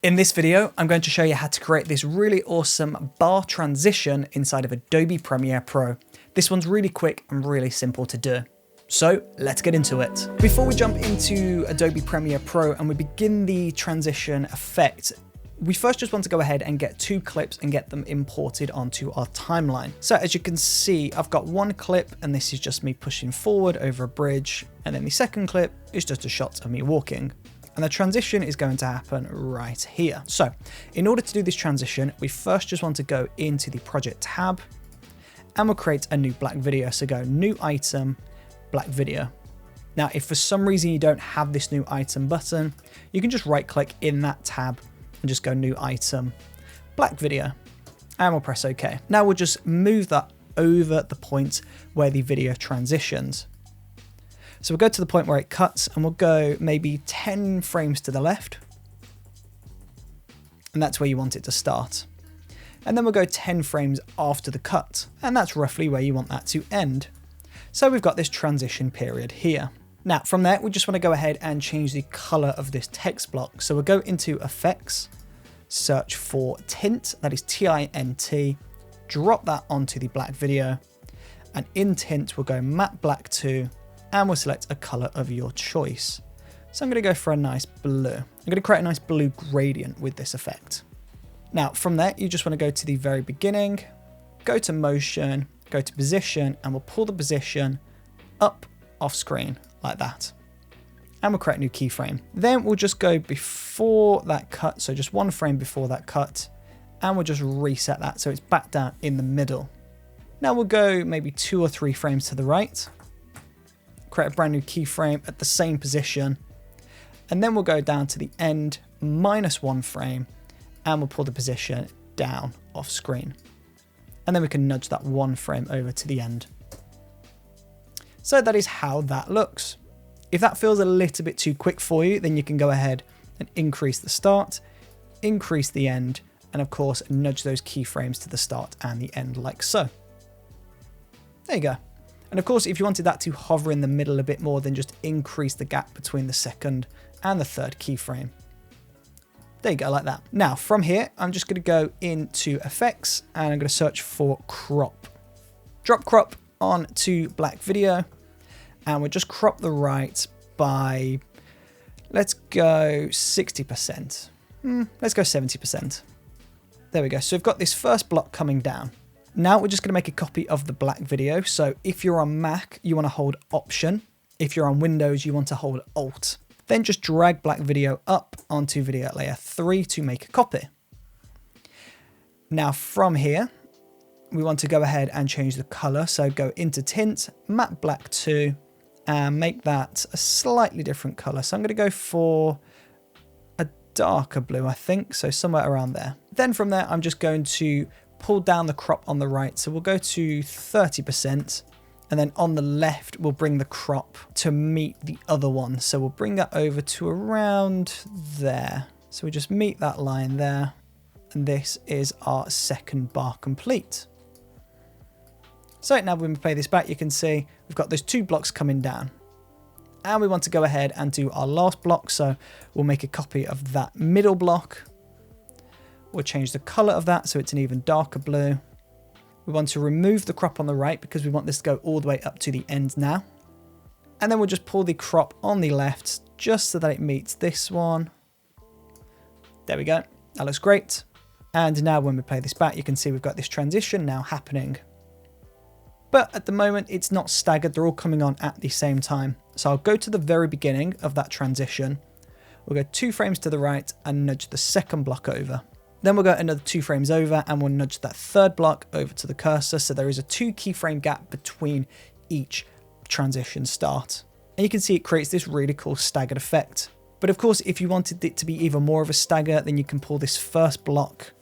In this video, I'm going to show you how to create this really awesome bar transition inside of Adobe Premiere Pro. This one's really quick and really simple to do. So let's get into it. Before we jump into Adobe Premiere Pro and we begin the transition effect, we first just want to go ahead and get two clips and get them imported onto our timeline. So as you can see, I've got one clip and this is just me pushing forward over a bridge. And then the second clip is just a shot of me walking. And the transition is going to happen right here. So in order to do this transition, we first just want to go into the project tab and we'll create a new black video. So go new item, black video. Now, if for some reason you don't have this new item button, you can just right click in that tab and just go new item, black video, and we'll press OK. Now we'll just move that over the point where the video transitions. So we'll go to the point where it cuts and we'll go maybe 10 frames to the left. And that's where you want it to start. And then we'll go 10 frames after the cut. And that's roughly where you want that to end. So we've got this transition period here. Now from there, we just want to go ahead and change the color of this text block. So we'll go into Effects, search for Tint, that is T-I-N-T, drop that onto the black video. And in Tint, we'll go Matte Black 2. And we'll select a color of your choice. So I'm going to go for a nice blue. I'm going to create a nice blue gradient with this effect. Now from there, you just want to go to the very beginning, go to motion, go to position, and we'll pull the position up off screen like that. And we'll create a new keyframe. Then we'll just go before that cut. So just one frame before that cut, and we'll just reset that. So it's back down in the middle. Now we'll go maybe 2 or 3 frames to the right. Create a brand new keyframe at the same position, and then we'll go down to the end -1 frame and we'll pull the position down off screen, and then we can nudge that 1 frame over to the end. So that is how that looks. If that feels a little bit too quick for you, then you can go ahead and increase the start, increase the end, and of course nudge those keyframes to the start and the end like so. There you go. And of course, if you wanted that to hover in the middle a bit more, then just increase the gap between the second and the third keyframe. There you go, like that. Now from here, I'm just going to go into Effects and I'm going to search for Crop. Drop crop onto black video and we'll just crop the right by, let's go 60%. Let's go 70%. There we go. So we've got this first block coming down. Now we're just going to make a copy of the black video. So if you're on Mac, you want to hold Option. If you're on Windows, you want to hold Alt. Then just drag black video up onto video layer 3 to make a copy. Now from here, we want to go ahead and change the color. So go into Tint, Matte Black 2, and make that a slightly different color. So I'm going to go for a darker blue, I think. So somewhere around there. Then from there, I'm just going to pull down the crop on the right. So we'll go to 30%. And then on the left, we'll bring the crop to meet the other one. So we'll bring that over to around there. So we just meet that line there. And this is our second bar complete. So now when we play this back, you can see we've got those 2 blocks coming down. And we want to go ahead and do our last block. So we'll make a copy of that middle block. We'll change the color of that so it's an even darker blue. We want to remove the crop on the right because we want this to go all the way up to the end now. And then we'll just pull the crop on the left just so that it meets this one. There we go. That looks great. And now when we play this back, you can see we've got this transition now happening. But at the moment, it's not staggered. They're all coming on at the same time. So I'll go to the very beginning of that transition. We'll go 2 frames to the right and nudge the second block over. Then we'll go another 2 frames over and we'll nudge that third block over to the cursor. So there is a 2 keyframe gap between each transition start. And you can see it creates this really cool staggered effect. But of course, if you wanted it to be even more of a stagger, then you can pull this first block,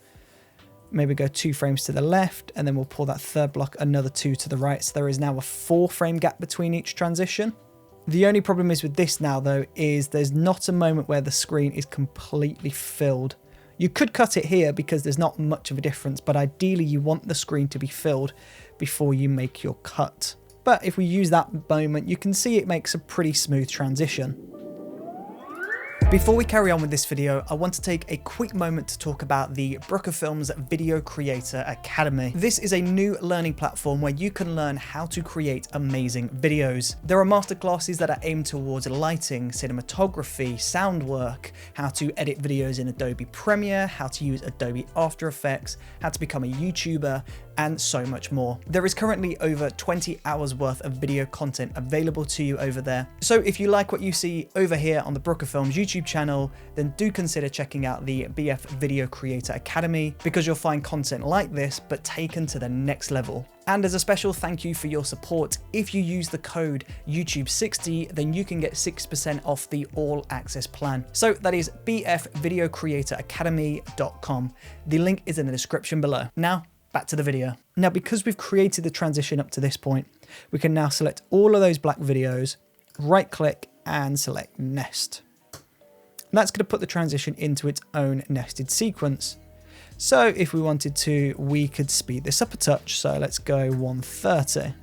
maybe go 2 frames to the left, and then we'll pull that third block another 2 to the right. So there is now a 4 frame gap between each transition. The only problem is with this now though, is there's not a moment where the screen is completely filled. You could cut it here because there's not much of a difference, but ideally you want the screen to be filled before you make your cut. But if we use that moment, you can see it makes a pretty smooth transition. Before we carry on with this video, I want to take a quick moment to talk about the Brooker Films Video Creator Academy. This is a new learning platform where you can learn how to create amazing videos. There are masterclasses that are aimed towards lighting, cinematography, sound work, how to edit videos in Adobe Premiere, how to use Adobe After Effects, how to become a YouTuber, and so much more. There is currently over 20 hours worth of video content available to you over there. So if you like what you see over here on the Brooker Films YouTube channel, then do consider checking out the BF Video Creator Academy, because you'll find content like this, but taken to the next level. And as a special thank you for your support, if you use the code YouTube60, then you can get 6% off the all access plan. So that is bfvideocreatoracademy.com. The link is in the description below. Now, back to the video. Now, because we've created the transition up to this point, we can now select all of those black videos, right click and select nest. And that's going to put the transition into its own nested sequence. So if we wanted to, we could speed this up a touch. So let's go 130. And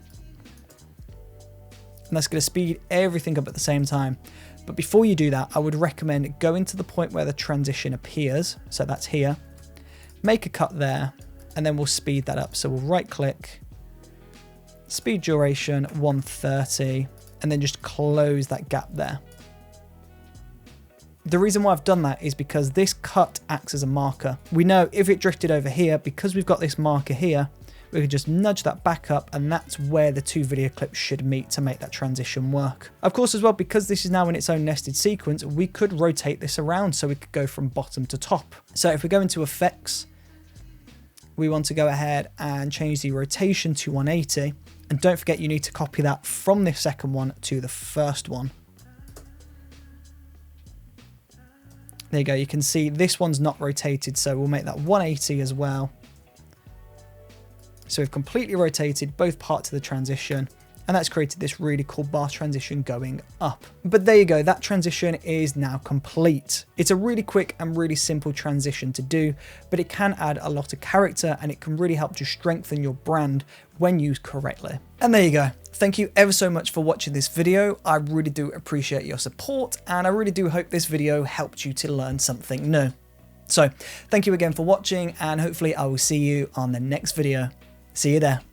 that's going to speed everything up at the same time. But before you do that, I would recommend going to the point where the transition appears. So that's here. Make a cut there. And then we'll speed that up. So we'll right click, speed duration 130, and then just close that gap there. The reason why I've done that is because this cut acts as a marker. We know if it drifted over here, because we've got this marker here, we could just nudge that back up, and that's where the two video clips should meet to make that transition work. Of course, as well, because this is now in its own nested sequence, we could rotate this around, so we could go from bottom to top. So if we go into effects, we want to go ahead and change the rotation to 180. And don't forget, you need to copy that from this second one to the first one. There you go. You can see this one's not rotated, so we'll make that 180 as well. So we've completely rotated both parts of the transition, and that's created this really cool bar transition going up. But there you go, that transition is now complete. It's a really quick and really simple transition to do, but it can add a lot of character, and it can really help to strengthen your brand when used correctly. And there you go. Thank you ever so much for watching this video. I really do appreciate your support, and I really do hope this video helped you to learn something new. So thank you again for watching, and hopefully I will see you on the next video. See you there.